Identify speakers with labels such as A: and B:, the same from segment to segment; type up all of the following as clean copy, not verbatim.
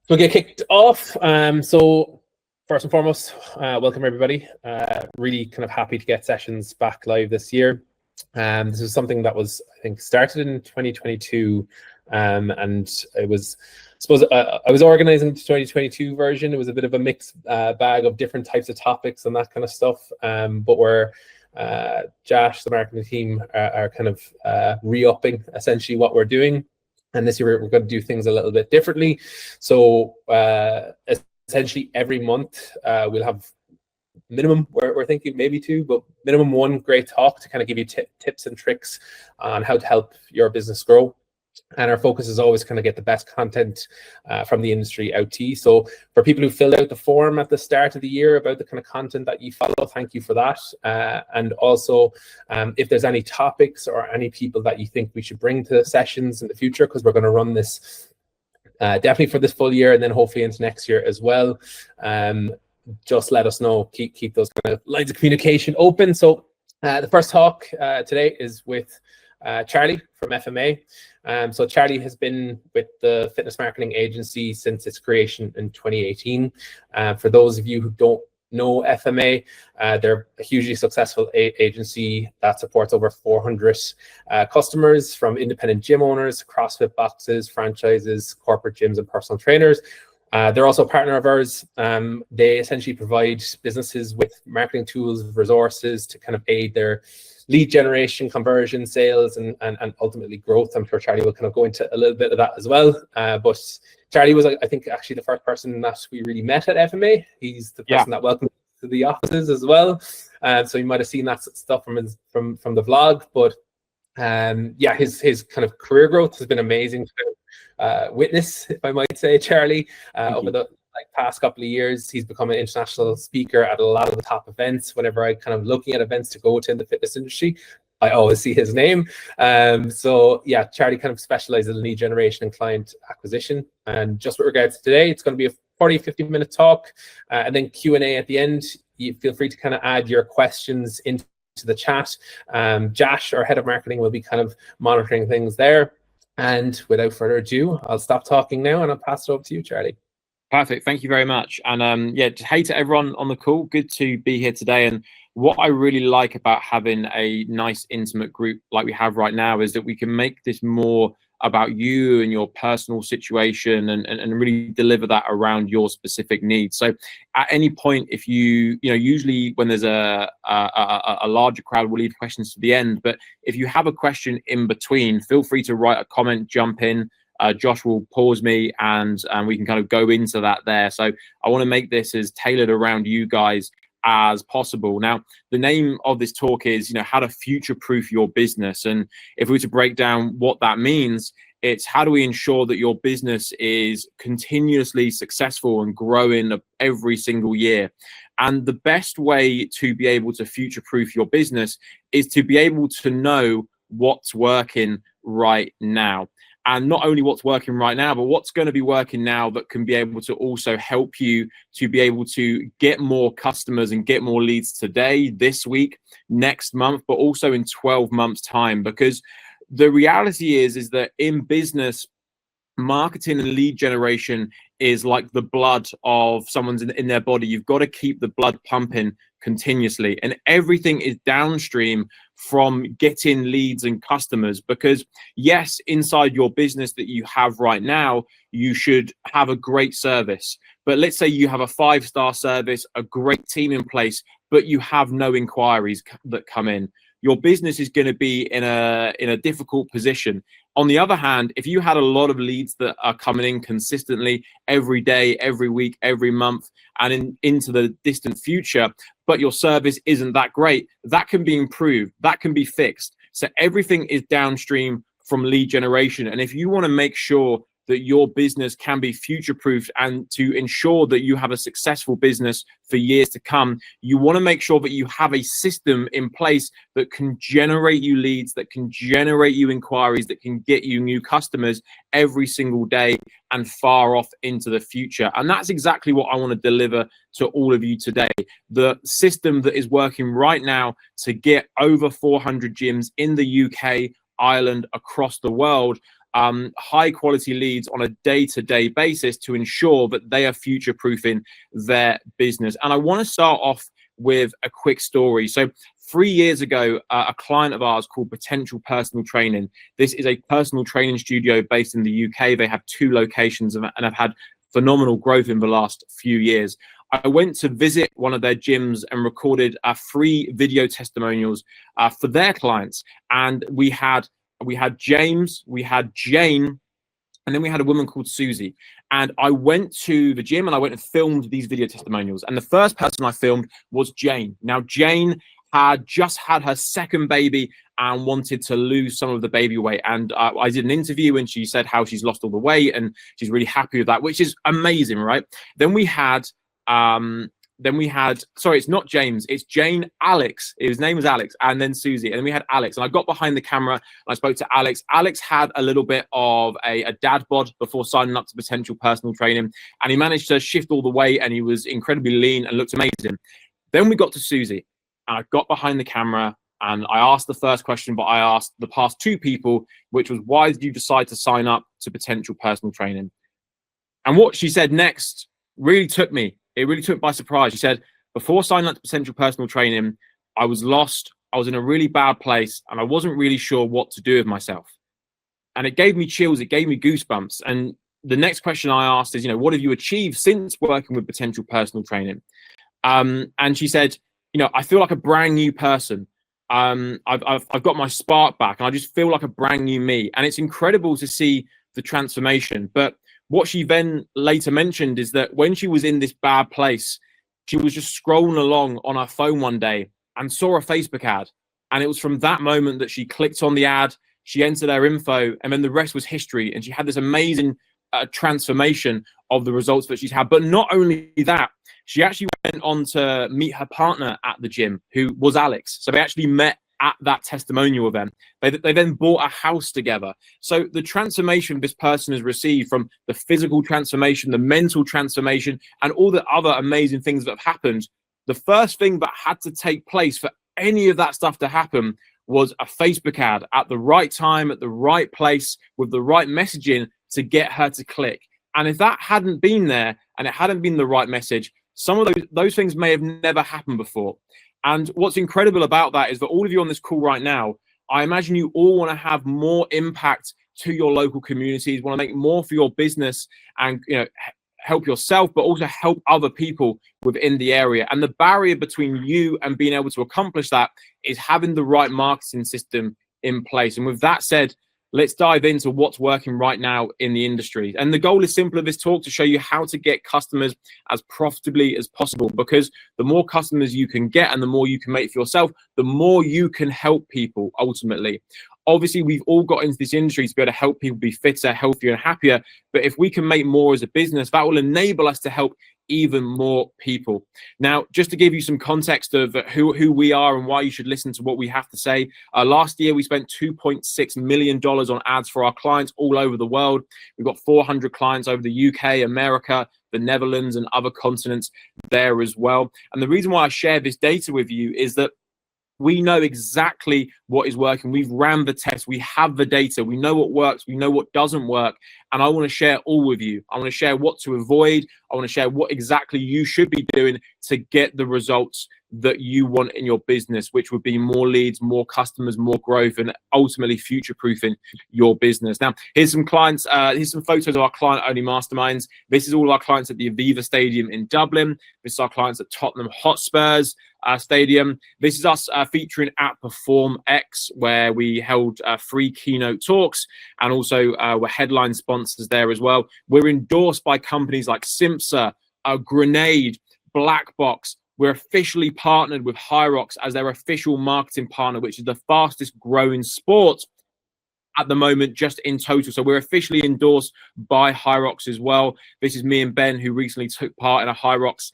A: We'll get kicked off. So first and foremost, welcome everybody. Really kind of happy to get sessions back live this year. This is something that was, I think, started in 2022, and it was, I suppose, I was organizing the 2022 version. It was a bit of a mixed bag of different types of topics and that kind of stuff. But we're Josh, the marketing team, are kind of re-upping essentially what we're doing. And this year we're going to do things a little bit differently. So essentially every month we'll have minimum, we're thinking maybe two, but minimum one great talk to kind of give you tips and tricks on how to help your business grow. And our focus is always kind of get the best content from the industry out to you. So for people who filled out the form at the start of the year about the kind of content that you follow, thank you for that. And also, if there's any topics or any people that you think we should bring to sessions in the future, because we're going to run this definitely for this full year and then hopefully into next year as well. Just let us know. Keep those kind of lines of communication open. So the first talk today is with Charlie from FMA. So Charlie has been with the fitness marketing agency since its creation in 2018. For those of you who don't know FMA, they're a hugely successful agency that supports over 400 customers, from independent gym owners, CrossFit boxes, franchises, corporate gyms, and personal trainers. They're also a partner of ours. They essentially provide businesses with marketing tools, resources to kind of aid their lead generation, conversion, sales, and ultimately growth. I'm sure Charlie will kind of go into a little bit of that as well. But Charlie was, I think, actually the first person that we really met at FMA. He's the person that welcomed to the offices as well. So you might have seen that stuff from the vlog. But his kind of career growth has been amazing to witness, if I might say, Charlie, over the past couple of years. He's become an international speaker at a lot of the top events. Whenever I kind of looking at events to go to in the fitness industry, I always see his name. So yeah, Charlie kind of specializes in lead generation and client acquisition. And just with regards to today, it's going to be a 40-50 minute talk, and then Q&A at the end. You feel free to kind of add your questions into the chat. Josh, our head of marketing, will be kind of monitoring things there. And without further ado, I'll stop talking now and I'll pass it over to you, Charlie.
B: Perfect. Thank you very much. And hey to everyone on the call. Good to be here today. And what I really like about having a nice intimate group like we have right now is that we can make this more about you and your personal situation and really deliver that around your specific needs. So at any point, if usually when there's a larger crowd, we'll leave questions to the end. But if you have a question in between, feel free to write a comment, jump in. Josh will pause me and we can kind of go into that there. So I want to make this as tailored around you guys as possible. Now, the name of this talk is, how to future-proof your business. And if we were to break down what that means, it's how do we ensure that your business is continuously successful and growing every single year. And the best way to be able to future-proof your business is to be able to know what's working right now. And not only what's working right now, but what's going to be working now that can be able to also help you to be able to get more customers and get more leads today, this week, next month, but also in 12 months' time. Because the reality is that in business, marketing and lead generation is like the blood of someone's in their body. You've got to keep the blood pumping continuously, and everything is downstream from getting leads and customers. Because yes, inside your business that you have right now, you should have a great service. But let's say you have a 5-star service, a great team in place, but you have no inquiries that come in. Your business is going to be in a difficult position. On the other hand, if you had a lot of leads that are coming in consistently every day, every week, every month, and into the distant future, but your service isn't that great, that can be improved, that can be fixed. So everything is downstream from lead generation. And if you want to make sure that your business can be future-proofed and to ensure that you have a successful business for years to come, you want to make sure that you have a system in place that can generate you leads, that can generate you inquiries, that can get you new customers every single day and far off into the future. And that's exactly what I want to deliver to all of you today. The system that is working right now to get over 400 gyms in the UK, Ireland, across the world, high quality leads on a day-to-day basis to ensure that they are future-proofing their business. And I want to start off with a quick story. So 3 years ago, a client of ours called Potential Personal Training. This is a personal training studio based in the UK. They have 2 locations and have had phenomenal growth in the last few years. I went to visit one of their gyms and recorded 3 video testimonials for their clients. And we had James, we had Jane, and then we had a woman called Susie. And I went to the gym and I went and filmed these video testimonials. And the first person I filmed was Jane. Now, Jane had just had her 2nd baby and wanted to lose some of the baby weight. And I did an interview and she said how she's lost all the weight and she's really happy with that, which is amazing, right? Then we had, sorry, it's not James, it's Jane, Alex. His name was Alex, and then Susie. And then we had Alex. And I got behind the camera and I spoke to Alex. Alex had a little bit of a dad bod before signing up to Potential Personal Training. And he managed to shift all the weight and he was incredibly lean and looked amazing. Then we got to Susie. And I got behind the camera and I asked the first question, but I asked the past 2 people, which was, why did you decide to sign up to Potential Personal Training? And what she said next really took me. It really took me by surprise. She said, before signing up to Potential Personal Training, I was lost. I was in a really bad place and I wasn't really sure what to do with myself. And it gave me chills. It gave me goosebumps. And the next question I asked is, what have you achieved since working with Potential Personal Training? And she said, I feel like a brand new person. I've got my spark back and I just feel like a brand new me. And it's incredible to see the transformation. But what she then later mentioned is that when she was in this bad place, she was just scrolling along on her phone one day and saw a Facebook ad. And it was from that moment that she clicked on the ad, she entered her info, and then the rest was history. And she had this amazing transformation of the results that she's had. But not only that, she actually went on to meet her partner at the gym, who was Alex. So they actually met at that testimonial event. They then bought a house together. So the transformation this person has received, from the physical transformation, the mental transformation, and all the other amazing things that have happened, the first thing that had to take place for any of that stuff to happen was a Facebook ad at the right time, at the right place, with the right messaging to get her to click. And if that hadn't been there and it hadn't been the right message, some of those things may have never happened before. And what's incredible about that is that all of you on this call right now, I imagine you all want to have more impact to your local communities, want to make more for your business and help yourself, but also help other people within the area. And the barrier between you and being able to accomplish that is having the right marketing system in place. And with that said, let's dive into what's working right now in the industry. And the goal is simple of this talk, to show you how to get customers as profitably as possible, because the more customers you can get and the more you can make for yourself, the more you can help people ultimately. Obviously, we've all got into this industry to be able to help people be fitter, healthier, and happier. But if we can make more as a business, that will enable us to help even more people. Now, just to give you some context of who we are and why you should listen to what we have to say, last year we spent $2.6 million on ads for our clients all over the world. We've got 400 clients over the UK, America, the Netherlands, and other continents there as well. And the reason why I share this data with you is that we know exactly what is working. We've ran the test. We have the data. We know what works. We know what doesn't work. And I want to share all with you. I want to share what to avoid. I want to share what exactly you should be doing to get the results that you want in your business, which would be more leads, more customers, more growth, and ultimately future-proofing your business. Now, here's some clients. Here's some photos of our client-only masterminds. This is all our clients at the Aviva Stadium in Dublin. This is our clients at Tottenham Hotspur's Stadium. This is us featuring at Perform X, where we held 3 keynote talks, and also we're headline sponsors there as well. We're endorsed by companies like Simsa, Grenade, Blackbox. We're officially partnered with Hyrox as their official marketing partner, which is the fastest growing sport at the moment, just in total. So we're officially endorsed by Hyrox as well. This is me and Ben, who recently took part in a Hyrox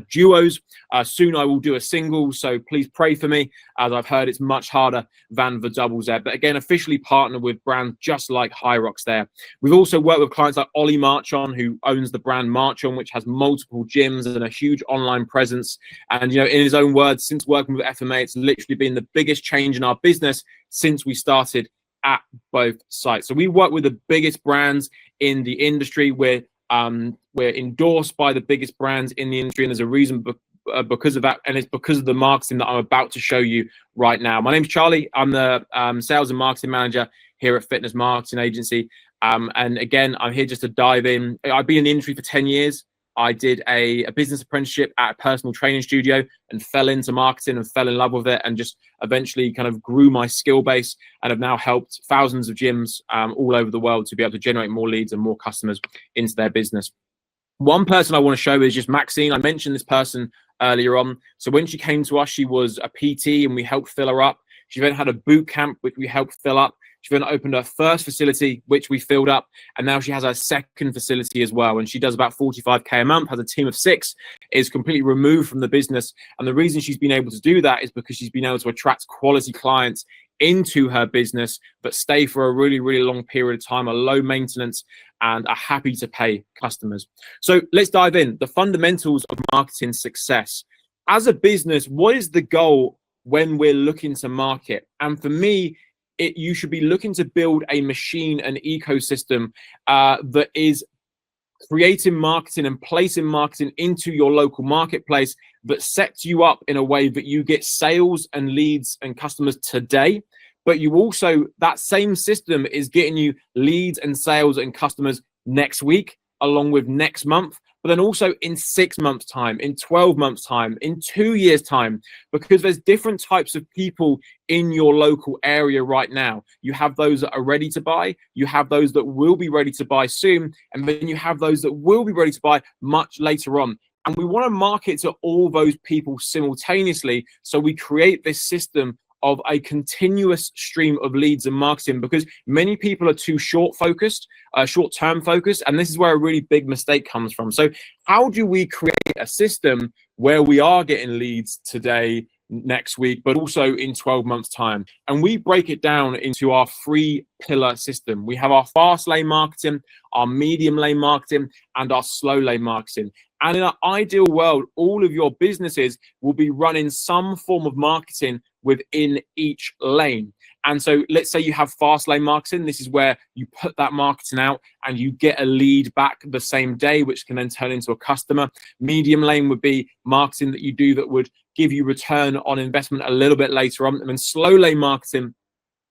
B: duos. Soon I will do a single, so please pray for me, as I've heard it's much harder than the doubles there. But again, officially partnered with brands just like Hyrox there. We've also worked with clients like Ollie Marchon, who owns the brand Marchon, which has multiple gyms and a huge online presence. And, in his own words, since working with FMA, it's literally been the biggest change in our business since we started at both sites. So we work with the biggest brands in the industry. We're endorsed by the biggest brands in the industry, and there's a reason because of that, and it's because of the marketing that I'm about to show you right now. My name's Charlie. I'm the sales and marketing manager here at Fitness Marketing Agency. And again, I'm here just to dive in. I've been in the industry for 10 years. I did a business apprenticeship at a personal training studio and fell into marketing and fell in love with it, and just eventually kind of grew my skill base, and have now helped thousands of gyms all over the world to be able to generate more leads and more customers into their business. One person I want to show is just Maxine. I mentioned this person earlier on. So when she came to us, she was a PT and we helped fill her up. She then had a boot camp, which we helped fill up. She then opened her first facility, which we filled up. And now she has her second facility as well. And she does about 45K a month, has a team of 6, is completely removed from the business. And the reason she's been able to do that is because she's been able to attract quality clients into her business, but stay for a really, really long period of time, a low maintenance, and are happy to pay customers. So let's dive in. The fundamentals of marketing success. As a business, what is the goal when we're looking to market? And for me, you should be looking to build a machine, an ecosystem that is creating marketing and placing marketing into your local marketplace that sets you up in a way that you get sales and leads and customers today, but you also, that same system is getting you leads and sales and customers next week, along with next month, but then also in 6 months' time, in 12 months' time, in 2 years' time, because there's different types of people in your local area right now. You have those that are ready to buy, you have those that will be ready to buy soon, and then you have those that will be ready to buy much later on. And we want to market to all those people simultaneously, so we create this system of a continuous stream of leads and marketing, because many people are too short-term focused, and this is where a really big mistake comes from. So how do we create a system where we are getting leads today, next week, but also in 12 months' time? And we break it down into our 3-pillar system. We have our fast lane marketing, our medium lane marketing, and our slow lane marketing. And in an ideal world, all of your businesses will be running some form of marketing within each lane. And so let's say you have fast lane marketing. This is where you put that marketing out and you get a lead back the same day, which can then turn into a customer. Medium lane would be marketing that you do that would give you return on investment a little bit later on. And then slow lane marketing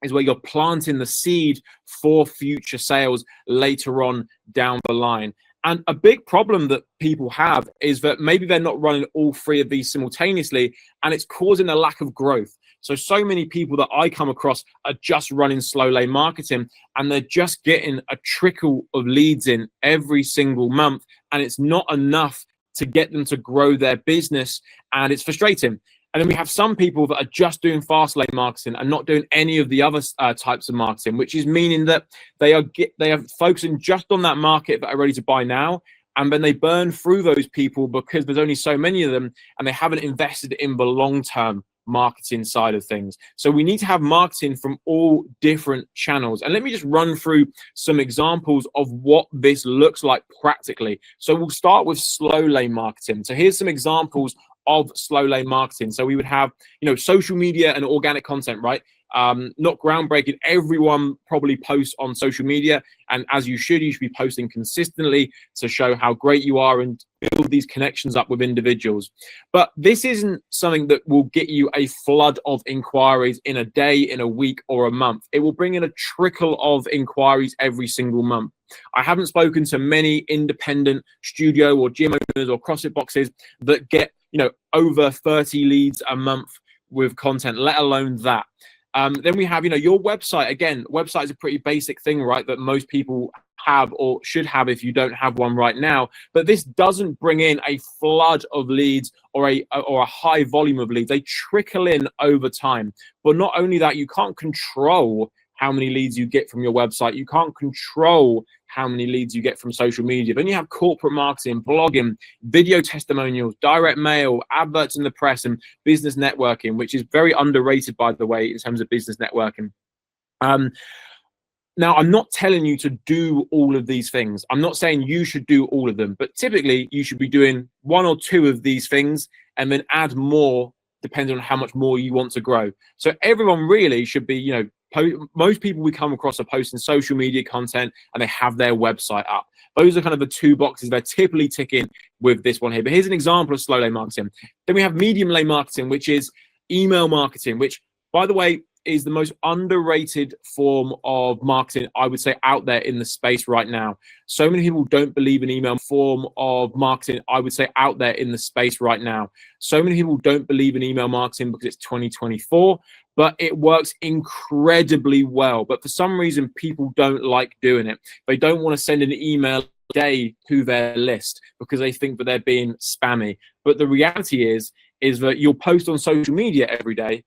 B: is where you're planting the seed for future sales later on down the line. And a big problem that people have is that maybe they're not running all 3 of these simultaneously, and it's causing a lack of growth. So many people that I come across are just running slow lane marketing, and they're just getting a trickle of leads in every single month, and it's not enough to get them to grow their business, and it's frustrating. And then we have some people that are just doing fast lane marketing and not doing any of the other types of marketing, which is meaning that they are focusing just on that market that are ready to buy now, and then they burn through those people because there's only so many of them, and they haven't invested in the long-term marketing side of things. So we need to have marketing from all different channels. And let me just run through some examples of what this looks like practically. So we'll start with slow lane marketing. So here's some examples of slow lane marketing. So we would have, social media and organic content, right? Not groundbreaking. Everyone probably posts on social media, and as you should be posting consistently to show how great you are and build these connections up with individuals. But this isn't something that will get you a flood of inquiries in a day, in a week, or a month. It will bring in a trickle of inquiries every single month. I haven't spoken to many independent studio or gym owners or CrossFit boxes that get, over 30 leads a month with content, let alone that. Then we have, your website. Again, website is a pretty basic thing, right, that most people have or should have if you don't have one right now. But this doesn't bring in a flood of leads or a high volume of leads. They trickle in over time. But not only that, you can't control how many leads you get from your website. You can't control how many leads you get from social media. Then you have corporate marketing, blogging, video testimonials, direct mail, adverts in the press, and business networking, which is very underrated, by the way, in terms of business networking. Now, I'm not telling you to do all of these things. I'm not saying you should do all of them, but typically you should be doing 1 or 2 of these things and then add more depending on how much more you want to grow. So everyone really should be, most people we come across are posting social media content and they have their website up. Those are kind of the two boxes they're typically ticking with this one here. But here's an example of slow lane marketing. Then we have medium lane marketing, which is email marketing, which, by the way, is the most underrated form of marketing, I would say, out there in the space right now. So many people don't believe in email form of marketing, I would say, out there in the space right now. So many people don't believe in email marketing because it's 2024, but it works incredibly well. But for some reason, people don't like doing it. They don't want to send an email a day to their list because they think that they're being spammy. But the reality is that you'll post on social media every day,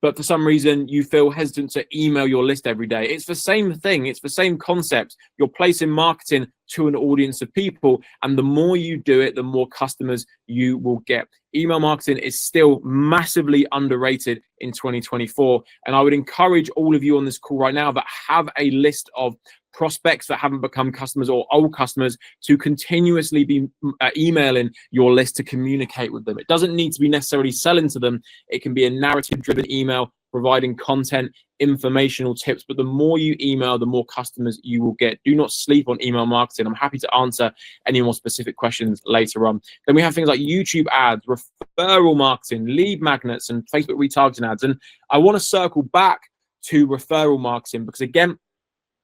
B: but for some reason you feel hesitant to email your list every day. It's the same thing. It's the same concept. You're placing marketing to an audience of people, and the more you do it, the more customers you will get. Email marketing is still massively underrated in 2024. And I would encourage all of you on this call right now that have a list of prospects that haven't become customers or old customers to continuously be emailing your list to communicate with them. It doesn't need to be necessarily selling to them. It can be a narrative-driven email providing content, informational tips, but the more you email, the more customers you will get. Do not sleep on email marketing. I'm happy to answer any more specific questions later on. Then we have things like YouTube ads, referral marketing, lead magnets, and Facebook retargeting ads. And I want to circle back to referral marketing because, again,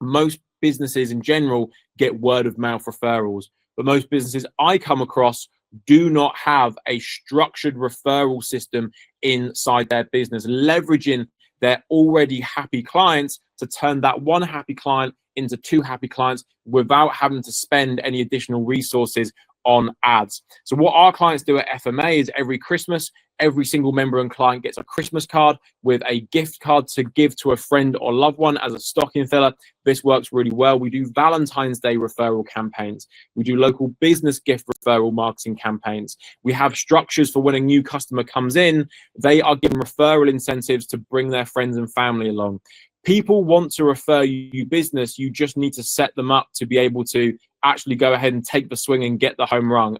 B: most businesses in general get word of mouth referrals, but most businesses I come across do not have a structured referral system inside their business, leveraging their already happy clients to turn that one happy client into two happy clients without having to spend any additional resources on ads. So what our clients do at FMA is every Christmas, every single member and client gets a Christmas card with a gift card to give to a friend or loved one as a stocking filler. This works really well. We do Valentine's Day referral campaigns. We do local business gift referral marketing campaigns. We have structures for when a new customer comes in, they are given referral incentives to bring their friends and family along. People want to refer you business. You just need to set them up to be able to actually go ahead and take the swing and get the home run.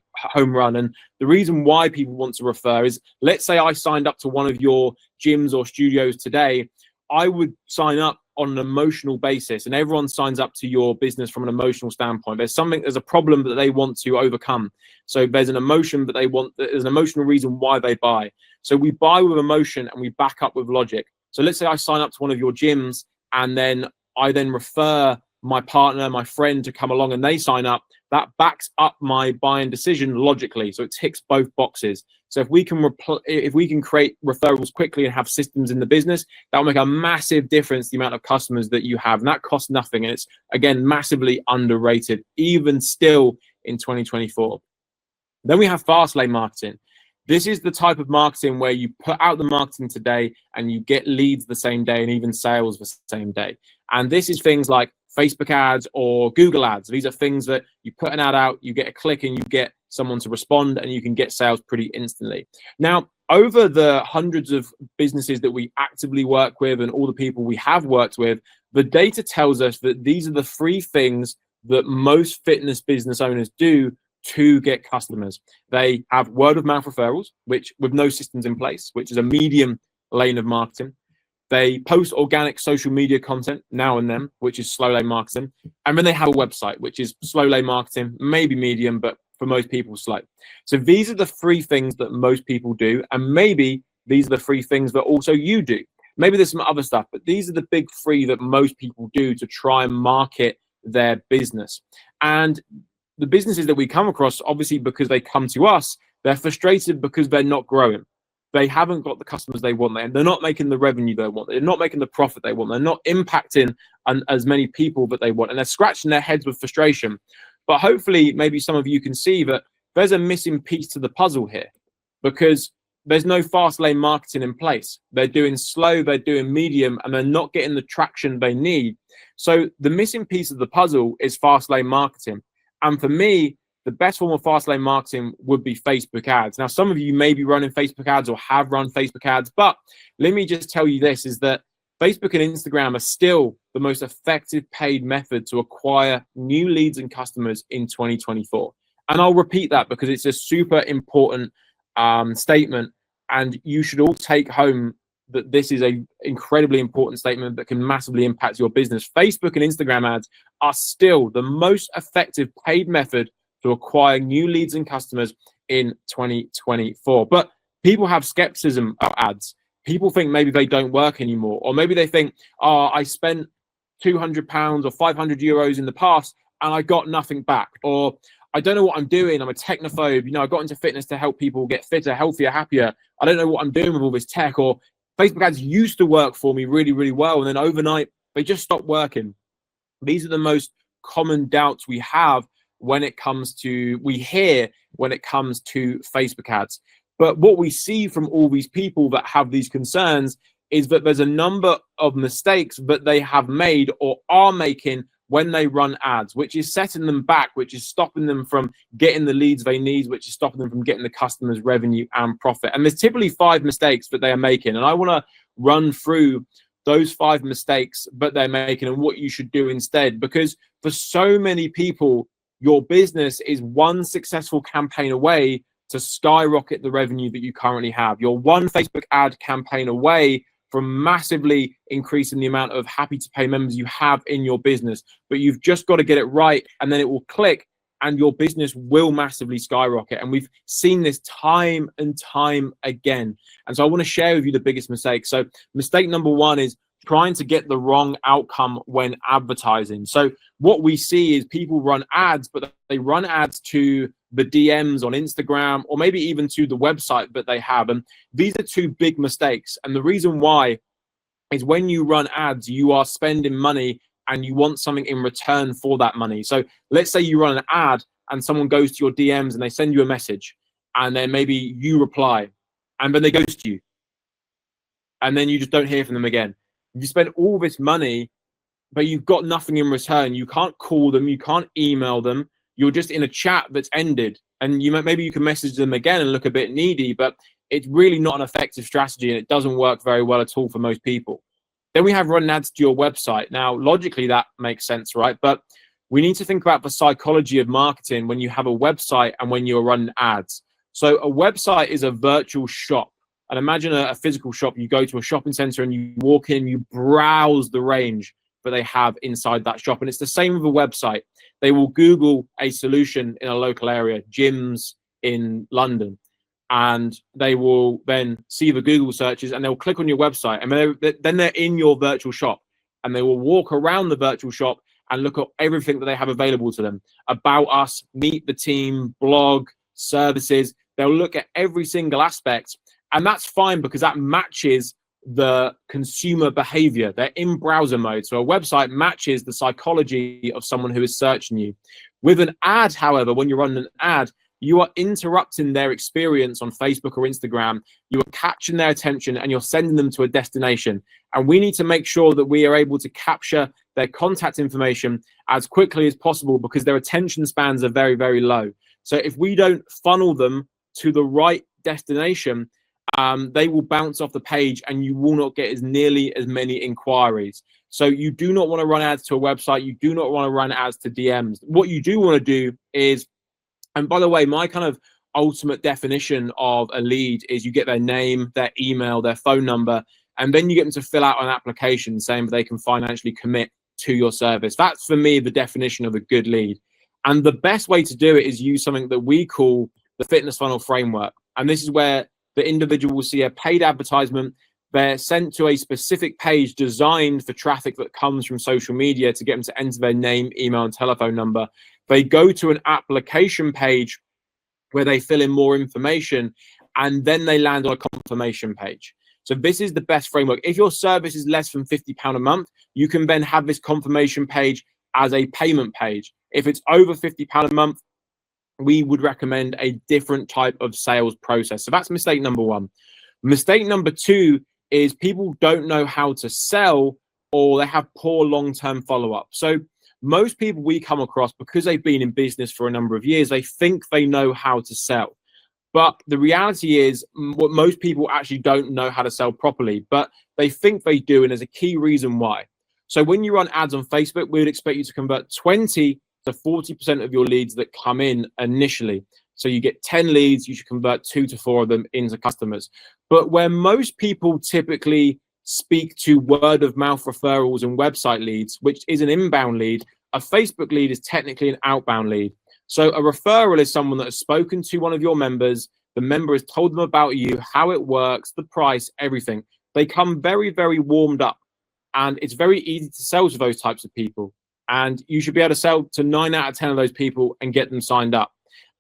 B: And the reason why people want to refer is, let's say I signed up to one of your gyms or studios today. I would sign up on an emotional basis, and everyone signs up to your business from an emotional standpoint. There's a problem that they want to overcome. So there's an emotion that there's an emotional reason why they buy. So we buy with emotion and we back up with logic. So let's say I sign up to one of your gyms and then I refer my partner, my friend to come along and they sign up. That backs up my buying decision logically. So it ticks both boxes. So if we can create referrals quickly and have systems in the business, that will make a massive difference the amount of customers that you have. And that costs nothing. And it's, again, massively underrated, even still in 2024. Then we have fast lane marketing. This is the type of marketing where you put out the marketing today and you get leads the same day and even sales the same day. And this is things like Facebook ads or Google ads. These are things that you put an ad out, you get a click and you get someone to respond and you can get sales pretty instantly. Now, over the hundreds of businesses that we actively work with and all the people we have worked with, the data tells us that these are the three things that most fitness business owners do to get customers. They have word of mouth referrals, which with no systems in place, which is a medium lane of marketing. They post organic social media content now and then, which is slow lane marketing. And then they have a website, which is slow lane marketing, maybe medium, but for most people, slow. So these are the three things that most people do. And maybe these are the three things that also you do. Maybe there's some other stuff, but these are the big three that most people do to try and market their business. And the businesses that we come across, obviously, because they come to us, they're frustrated because they're not growing. They haven't got the customers they want, and they're not making the revenue they want. They're not making the profit they want. They're not impacting as many people that they want, and they're scratching their heads with frustration. But hopefully, maybe some of you can see that there's a missing piece to the puzzle here, because there's no fast lane marketing in place. They're doing slow, they're doing medium, and they're not getting the traction they need. So the missing piece of the puzzle is fast lane marketing. And for me, the best form of fast lane marketing would be Facebook ads. Now, some of you may be running Facebook ads or have run Facebook ads, but let me just tell you this, is that Facebook and Instagram are still the most effective paid method to acquire new leads and customers in 2024. And I'll repeat that because it's a super important statement, and you should all take home that this is a incredibly important statement that can massively impact your business. Facebook and Instagram ads are still the most effective paid method to acquire new leads and customers in 2024. But people have skepticism about ads. People think maybe they don't work anymore, or maybe they think, oh, I spent £200 or 500 euros in the past and I got nothing back, or I don't know what I'm doing. I'm a technophobe. You know, I got into fitness to help people get fitter, healthier, happier. I don't know what I'm doing with all this tech. Or Facebook ads used to work for me really, really well, and then overnight they just stopped working. These are the most common doubts we have when it comes to, we hear when it comes to Facebook ads. But what we see from all these people that have these concerns is that there's a number of mistakes that they have made or are making when they run ads, which is setting them back, which is stopping them from getting the leads they need, which is stopping them from getting the customers' revenue and profit. And there's typically 5 mistakes that they are making. And I want to run through those 5 mistakes that they're making and what you should do instead. Because for so many people, your business is one successful campaign away to skyrocket the revenue that you currently have. You're one Facebook ad campaign away from massively increasing the amount of happy to pay members you have in your business. But you've just got to get it right, and then it will click and your business will massively skyrocket. And we've seen this time and time again. And so I want to share with you the biggest mistake. So mistake number 1 is trying to get the wrong outcome when advertising. So what we see is people run ads, but they run ads to the DMs on Instagram, or maybe even to the website that they have. And these are 2 big mistakes. And the reason why is when you run ads, you are spending money and you want something in return for that money. So let's say you run an ad and someone goes to your DMs and they send you a message, and then maybe you reply, and then they ghost you, and then you just don't hear from them again. You spend all this money, but you've got nothing in return. You can't call them, you can't email them. You're just in a chat that's ended, and maybe you can message them again and look a bit needy, but it's really not an effective strategy, and it doesn't work very well at all for most people. Then we have running ads to your website. Now, logically, that makes sense, right? But we need to think about the psychology of marketing when you have a website and when you're running ads. So a website is a virtual shop. And imagine a physical shop. You go to a shopping center and you walk in, you browse the range that they have inside that shop. And it's the same with a website. They will Google a solution in a local area, gyms in London, and they will then see the Google searches and they'll click on your website, and then they're in your virtual shop, and they will walk around the virtual shop and look at everything that they have available to them. About us, meet the team, blog, services. They'll look at every single aspect, and that's fine because that matches the consumer behavior. They're in browser mode. So a website matches the psychology of someone who is searching you. With an ad, however, when you're running an ad, you are interrupting their experience on Facebook or Instagram. You are catching their attention and you're sending them to a destination. And we need to make sure that we are able to capture their contact information as quickly as possible because their attention spans are very, very low. So if we don't funnel them to the right destination, they will bounce off the page and you will not get nearly as many inquiries. So you do not want to run ads to a website. You do not want to run ads to DMs. What you do want to do is, and by the way, my kind of ultimate definition of a lead is you get their name, their email, their phone number, and then you get them to fill out an application saying that they can financially commit to your service. That's, for me, the definition of a good lead. And the best way to do it is use something that we call the fitness funnel framework. And this is where the individual will see a paid advertisement. They're sent to a specific page designed for traffic that comes from social media to get them to enter their name, email, and telephone number. They go to an application page where they fill in more information, and then they land on a confirmation page. So this is the best framework. If your service is less than £50 a month, you can then have this confirmation page as a payment page. If it's over £50 a month, we would recommend a different type of sales process. So that's mistake number 1. Mistake number 2 is people don't know how to sell, or they have poor long-term follow-up. So most people we come across, because they've been in business for a number of years, they think they know how to sell. But the reality is what most people actually don't know how to sell properly, but they think they do, and there's a key reason why. So when you run ads on Facebook, we would expect you to convert 20 to 40% of your leads that come in initially. So you get 10 leads, you should convert 2 to 4 of them into customers. But where most people typically speak to word of mouth referrals and website leads, which is an inbound lead, a Facebook lead is technically an outbound lead. So a referral is someone that has spoken to one of your members. The member has told them about you, how it works, the price, everything. They come very, very warmed up, and it's very easy to sell to those types of people. And you should be able to sell to 9 out of 10 of those people and get them signed up.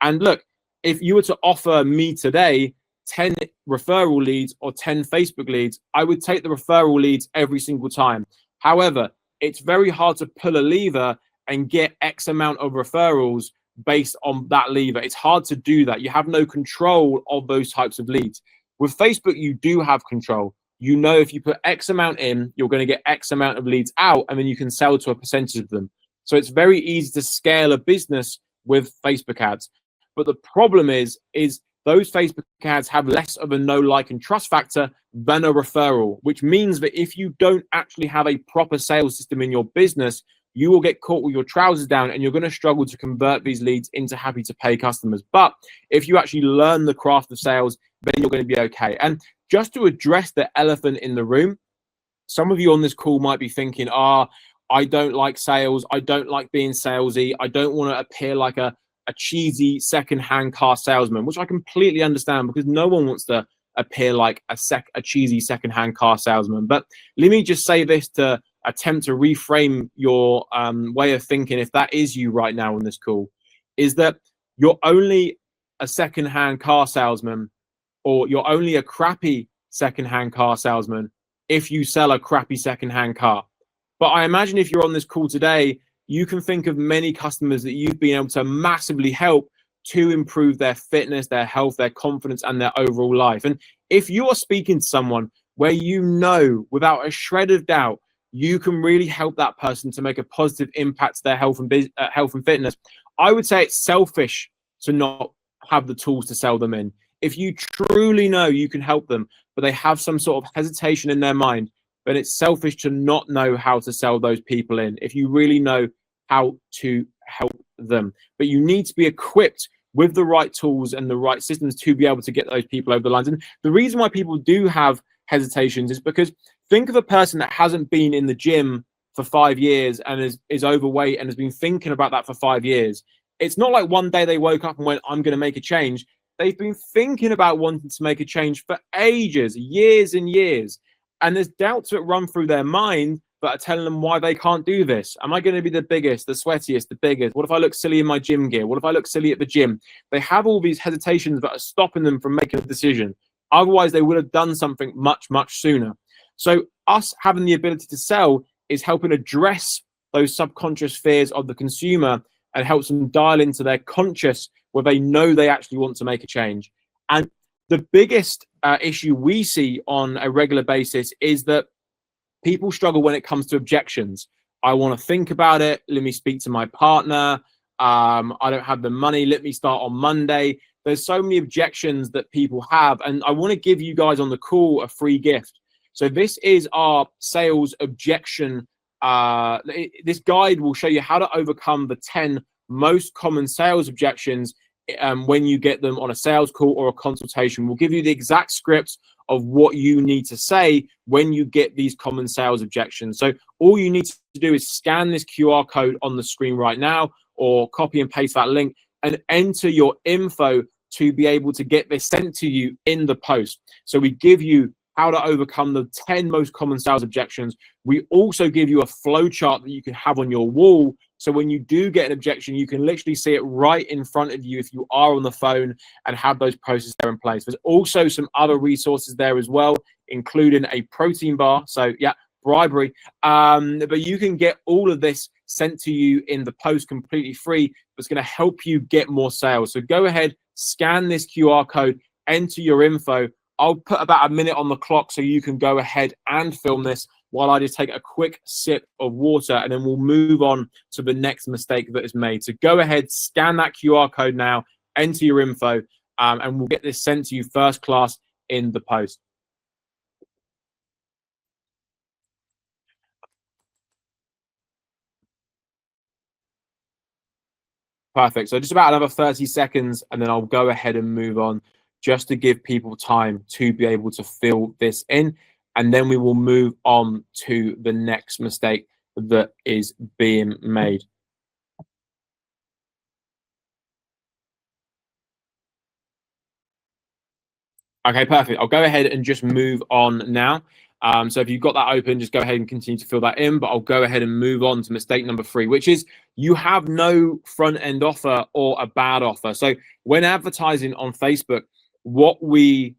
B: And look, if you were to offer me today 10 referral leads or 10 Facebook leads, I would take the referral leads every single time. However, it's very hard to pull a lever and get X amount of referrals based on that lever. It's hard to do that. You have no control of those types of leads. With Facebook, you do have control. You know, if you put X amount in, you're going to get X amount of leads out, and then you can sell to a percentage of them. So it's very easy to scale a business with Facebook ads. But the problem is those Facebook ads have less of a know, like, and trust factor than a referral, which means that if you don't actually have a proper sales system in your business, you will get caught with your trousers down, and you're going to struggle to convert these leads into happy to pay customers. But if you actually learn the craft of sales, then you're going to be okay. And just to address the elephant in the room, some of you on this call might be thinking, I don't like sales. I don't like being salesy. I don't want to appear like a cheesy second-hand car salesman, which I completely understand, because no one wants to appear like a cheesy second-hand car salesman. But let me just say this to attempt to reframe your way of thinking, if that is you right now on this call, is that you're only a second-hand car salesman, or you're only a crappy second-hand car salesman if you sell a crappy second-hand car. But I imagine if you're on this call today, you can think of many customers that you've been able to massively help to improve their fitness, their health, their confidence, and their overall life. And if you are speaking to someone where you know without a shred of doubt you can really help that person to make a positive impact to their health and fitness, I would say it's selfish to not have the tools to sell them in. If you truly know you can help them, but they have some sort of hesitation in their mind, then it's selfish to not know how to sell those people in, if you really know how to help them. But you need to be equipped with the right tools and the right systems to be able to get those people over the lines. And the reason why people do have hesitations is because think of a person that hasn't been in the gym for 5 years and is overweight and has been thinking about that for 5 years. It's not like one day they woke up and went, I'm going to make a change. They've been thinking about wanting to make a change for ages, years and years. And there's doubts that run through their mind that are telling them why they can't do this. Am I going to be the biggest, the sweatiest, the biggest? What if I look silly in my gym gear? What if I look silly at the gym? They have all these hesitations that are stopping them from making a decision. Otherwise, they would have done something much, much sooner. So us having the ability to sell is helping address those subconscious fears of the consumer and helps them dial into their conscious, where they know they actually want to make a change. And the biggest issue we see on a regular basis is that people struggle when it comes to objections. I want to think about it. Let me speak to my partner. I don't have the money. Let me start on Monday. There's so many objections that people have. And I want to give you guys on the call a free gift. So this is our sales objection. This guide will show you how to overcome the 10 most common sales objections when you get them on a sales call or a consultation. We'll give you the exact scripts of what you need to say when you get these common sales objections. So all you need to do is scan this QR code on the screen right now, or copy and paste that link and enter your info to be able to get this sent to you in the post. So we give you how to overcome the 10 most common sales objections. We also give you a flow chart that you can have on your wall. So when you do get an objection, you can literally see it right in front of you if you are on the phone, and have those processes there in place. There's also some other resources there as well, including a protein bar. So yeah, bribery. But you can get all of this sent to you in the post completely free. It's going to help you get more sales. So go ahead, scan this QR code, enter your info. I'll put about a minute on the clock so you can go ahead and film this while I just take a quick sip of water, and then we'll move on to the next mistake that is made. So go ahead, scan that QR code now, enter your info, and we'll get this sent to you first class in the post. Perfect. So just about another 30 seconds, and then I'll go ahead and move on just to give people time to be able to fill this in. And then we will move on to the next mistake that is being made. Okay, perfect. I'll go ahead and just move on now. So if you've got that open, just go ahead and continue to fill that in, but I'll go ahead and move on to mistake number 3, which is you have no front end offer or a bad offer. So when advertising on Facebook, what we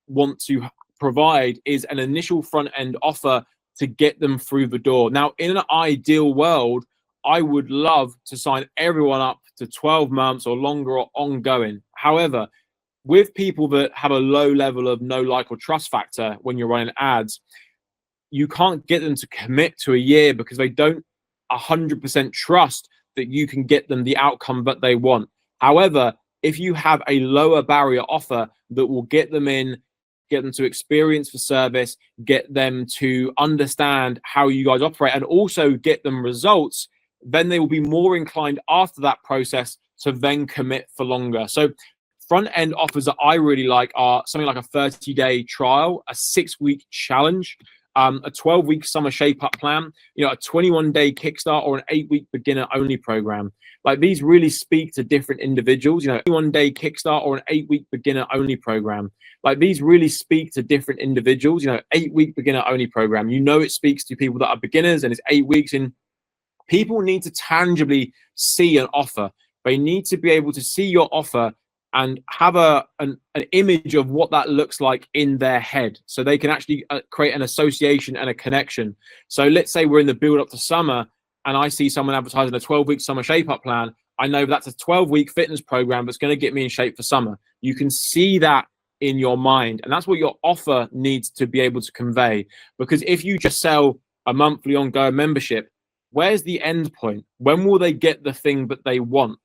B: want to provide is an initial front end offer to get them through the door. Now, in an ideal world, I would love to sign everyone up to 12 months or longer or ongoing. However, with people that have a low level of no like or trust factor when you're running ads, you can't get them to commit to a year because they don't 100% trust that you can get them the outcome that they want. However, if you have a lower barrier offer that will get them in, get them to experience the service, get them to understand how you guys operate, and also get them results, then they will be more inclined after that process to then commit for longer. So front end offers that I really like are something like a 30-day trial, a 6-week challenge, a 12-week summer shape up plan, a 21-day kickstart, or an 8-week beginner only program. Like, these really speak to different individuals. 21-day kickstart or an 8-week beginner only program. Like, these really speak to different individuals. 8-week beginner only program. It speaks to people that are beginners, and it's 8 weeks in. People need to tangibly see an offer. They need to be able to see your offer and have an image of what that looks like in their head, so they can actually create an association and a connection. So let's say we're in the build up to summer and I see someone advertising a 12-week summer shape up plan. I know that's a 12-week fitness program that's going to get me in shape for summer. You can see that in your mind, and that's what your offer needs to be able to convey. Because if you just sell a monthly ongoing membership, where's the end point? When will they get the thing that they want?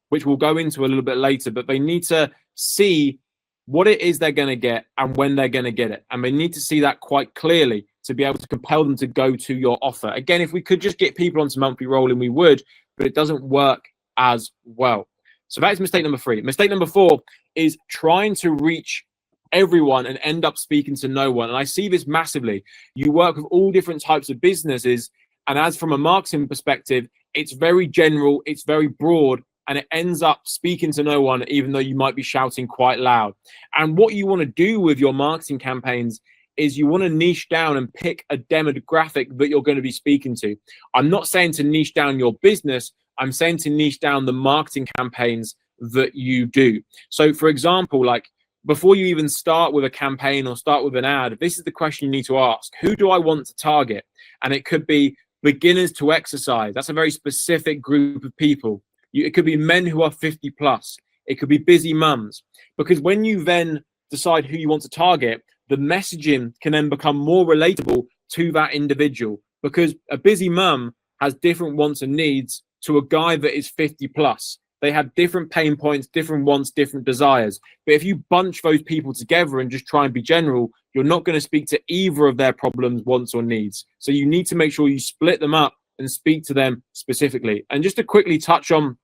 B: Which we'll go into a little bit later, but they need to see what it is they're going to get and when they're going to get it. And they need to see that quite clearly to be able to compel them to go to your offer. Again, if we could just get people onto monthly rolling, we would, but it doesn't work as well. So that is mistake number 3. Mistake number 4 is trying to reach everyone and end up speaking to no one. And I see this massively. You work with all different types of businesses, and as from a marketing perspective, it's very general, it's very broad, and it ends up speaking to no one, even though you might be shouting quite loud. And what you want to do with your marketing campaigns is you want to niche down and pick a demographic that you're going to be speaking to. I'm not saying to niche down your business. I'm saying to niche down the marketing campaigns that you do. So for example, like, before you even start with a campaign or start with an ad, this is the question you need to ask. Who do I want to target? And it could be beginners to exercise. That's a very specific group of people. It could be men who are 50 plus. It could be busy mums. Because when you then decide who you want to target, the messaging can then become more relatable to that individual. Because a busy mum has different wants and needs to a guy that is 50 plus. They have different pain points, different wants, different desires. But if you bunch those people together and just try and be general, you're not going to speak to either of their problems, wants, or needs. So you need to make sure you split them up and speak to them specifically. And just to quickly touch on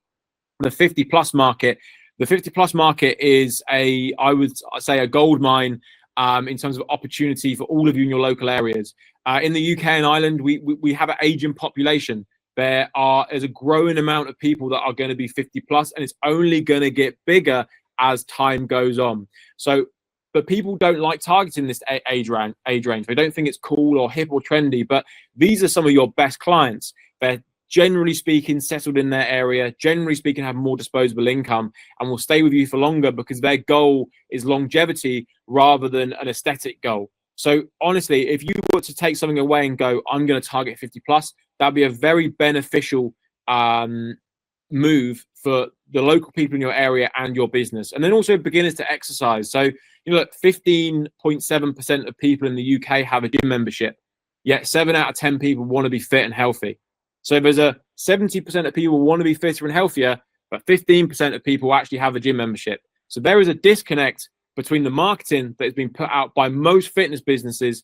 B: the 50 plus market, the 50 plus market is I would say a gold mine in terms of opportunity for all of you in your local areas. In the UK and Ireland, we have an aging population. There's a growing amount of people that are going to be 50 plus, and it's only going to get bigger as time goes on. So, but people don't like targeting this age range. They don't think it's cool or hip or trendy, but these are some of your best clients. They're generally speaking settled in their area, generally speaking have more disposable income, and will stay with you for longer because their goal is longevity rather than an aesthetic goal. So honestly, if you were to take something away and go, I'm going to target 50 plus, that'd be a very beneficial move for the local people in your area and your business. And then also beginners to exercise. So, 15.7% of people in the UK have a gym membership, yet 7 out of 10 people want to be fit and healthy. So there's a 70% of people want to be fitter and healthier, but 15% of people actually have a gym membership. So there is a disconnect between the marketing that has been put out by most fitness businesses,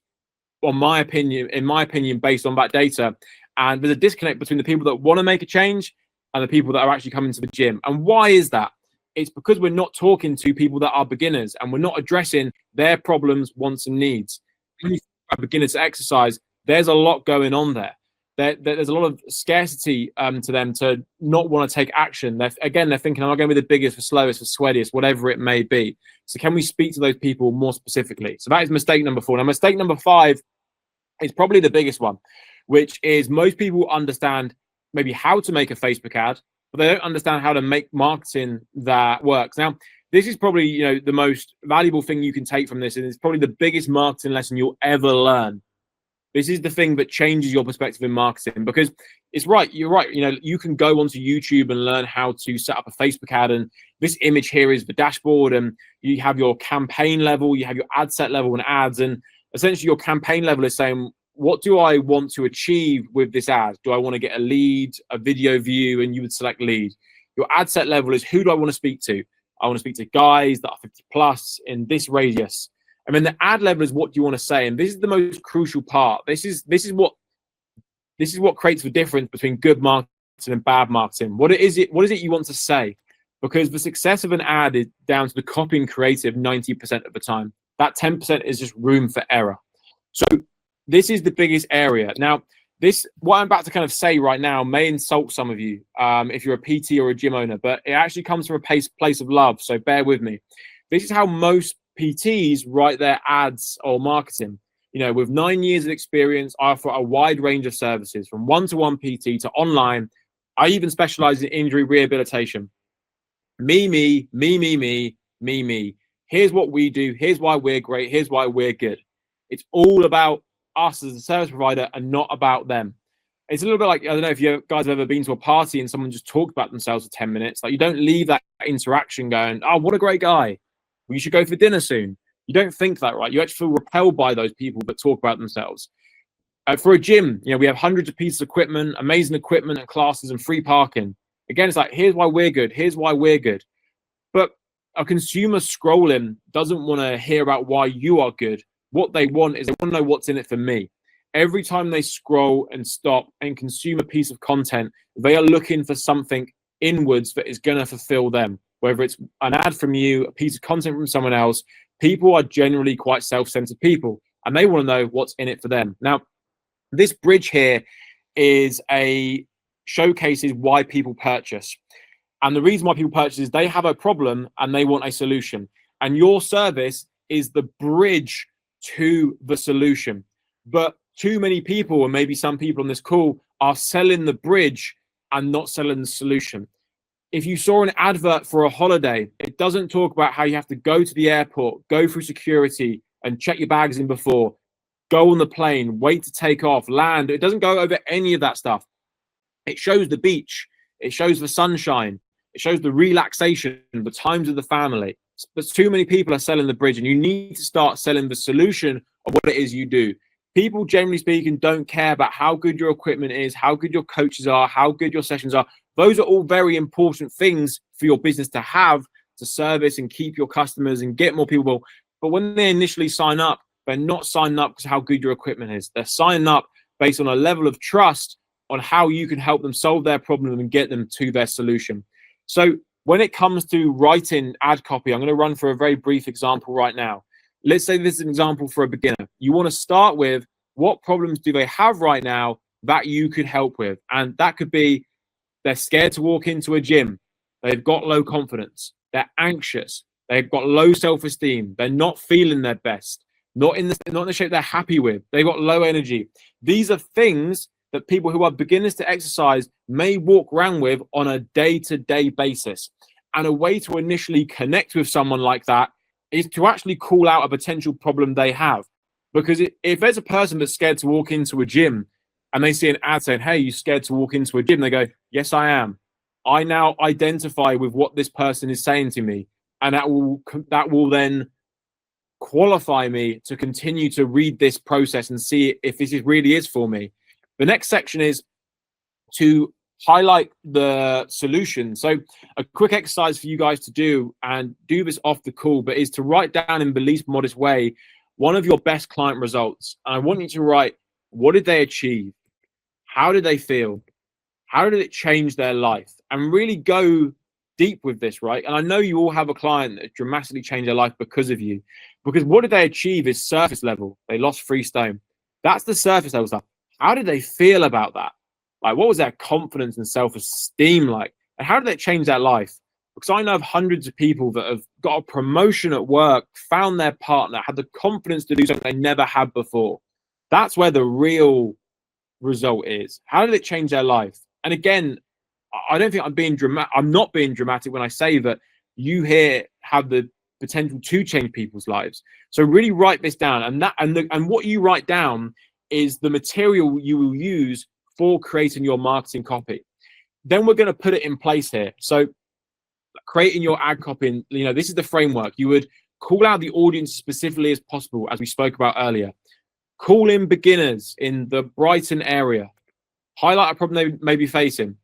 B: in my opinion, based on that data. And there's a disconnect between the people that want to make a change and the people that are actually coming to the gym. And why is that? It's because we're not talking to people that are beginners, and we're not addressing their problems, wants, and needs. When you are beginner to exercise, there's a lot going on there. There's a lot of scarcity to them to not want to take action. They're thinking, am I going to be the biggest, the slowest, the sweatiest, whatever it may be. So can we speak to those people more specifically? So that is mistake number 4. Now, mistake number 5 is probably the biggest one, which is most people understand maybe how to make a Facebook ad, but they don't understand how to make marketing that works. Now, this is probably, the most valuable thing you can take from this, and it's probably the biggest marketing lesson you'll ever learn. This is the thing that changes your perspective in marketing, because it's right. You're right. You can go onto YouTube and learn how to set up a Facebook ad. And this image here is the dashboard, and you have your campaign level, you have your ad set level and ads. And essentially your campaign level is saying, what do I want to achieve with this ad? Do I want to get a lead, a video view? And you would select lead. Your ad set level is, who do I want to speak to? I want to speak to guys that are 50 plus in this radius. And then the ad level is, what do you want to say? And this is the most crucial part. This is what creates the difference between good marketing and bad marketing. What is it you want to say? Because the success of an ad is down to the copy and creative 90% of the time. That 10% is just room for error. So this is the biggest area. Now, what I'm about to kind of say right now may insult some of you if you're a PT or a gym owner, but it actually comes from a place of love. So bear with me. This is how most PTs write their ads or marketing. With 9 years of experience, I offer a wide range of services from one-to-one PT to online. I even specialize in injury rehabilitation. Me. Here's what we do. Here's why we're great. Here's why we're good. It's all about us as a service provider and not about them. It's a little bit like, I don't know if you guys have ever been to a party and someone just talked about themselves for 10 minutes. Like, you don't leave that interaction going, oh, what a great guy. Well, you should go for dinner soon. You don't think that, right? You actually feel repelled by those people that talk about themselves. For a gym, we have hundreds of pieces of equipment, amazing equipment and classes and free parking. Again, it's like, here's why we're good. Here's why we're good. But a consumer scrolling doesn't want to hear about why you are good. What they want is, they want to know what's in it for me. Every time they scroll and stop and consume a piece of content, they are looking for something inwards that is going to fulfill them. Whether it's an ad from you, a piece of content from someone else, people are generally quite self-centered people, and they want to know what's in it for them. Now, this bridge here showcases why people purchase. And the reason why people purchase is they have a problem and they want a solution. And your service is the bridge to the solution. But too many people, and maybe some people on this call, are selling the bridge and not selling the solution. If you saw an advert for a holiday, it doesn't talk about how you have to go to the airport, go through security and check your bags in before, go on the plane, wait to take off, land. It doesn't go over any of that stuff. It shows the beach. It shows the sunshine. It shows the relaxation, the times of the family. But too many people are selling the bridge, and you need to start selling the solution of what it is you do. People, generally speaking, don't care about how good your equipment is, how good your coaches are, how good your sessions are. Those are all very important things for your business to have, to service and keep your customers and get more people. But when they initially sign up, they're not signing up because of how good your equipment is. They're signing up based on a level of trust on how you can help them solve their problem and get them to their solution. So when it comes to writing ad copy, I'm going to run for a very brief example right now. Let's say this is an example for a beginner. You want to start with, what problems do they have right now that you could help with? And that could be, they're scared to walk into a gym. They've got low confidence. They're anxious. They've got low self-esteem. They're not feeling their best. Not in the shape they're happy with. They've got low energy. These are things that people who are beginners to exercise may walk around with on a day-to-day basis. And a way to initially connect with someone like that is to actually call out a potential problem they have. Because if there's a person that's scared to walk into a gym and they see an ad saying, hey, you're scared to walk into a gym, they go, yes, I am. I now identify with what this person is saying to me. And that will then qualify me to continue to read this process and see if this really is for me. The next section is to highlight the solution. So a quick exercise for you guys to do, and do this off the call, but is to write down in the least modest way one of your best client results. And I want you to write, what did they achieve? How did they feel? How did it change their life? and really go deep with this, right? And I know you all have a client that dramatically changed their life because of you, because what did they achieve is surface level. They lost 3 stone. That's the surface level stuff. How did they feel about that? Like, what was their confidence and self-esteem like? And how did that change their life? Because I know of hundreds of people that have got a promotion at work, found their partner, had the confidence to do something they never had before. That's where the real result is. How did it change their life? And again, I don't think I'm being dramatic. I'm not being dramatic when I say that you here have the potential to change people's lives. So really write this down, and what you write down is the material you will use for creating your marketing copy. Then we're going to put it in place here. So creating your ad copy, this is the framework. You would call out the audience specifically as possible, as we spoke about earlier. Call in beginners in the Brighton area. Highlight a problem they may be facing.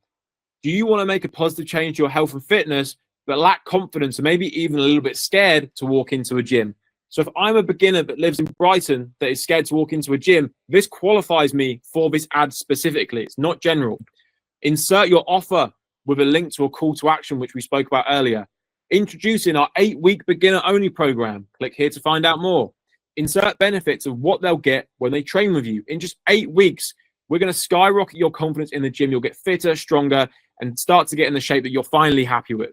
B: Do you want to make a positive change to your health and fitness, but lack confidence and maybe even a little bit scared to walk into a gym? So if I'm a beginner that lives in Brighton that is scared to walk into a gym, this qualifies me for this ad specifically. It's not general. Insert your offer with a link to a call to action, which we spoke about earlier. Introducing our 8-week beginner only program. Click here to find out more. Insert benefits of what they'll get when they train with you. In just 8 weeks, we're going to skyrocket your confidence in the gym. You'll get fitter, stronger, and start to get in the shape that you're finally happy with.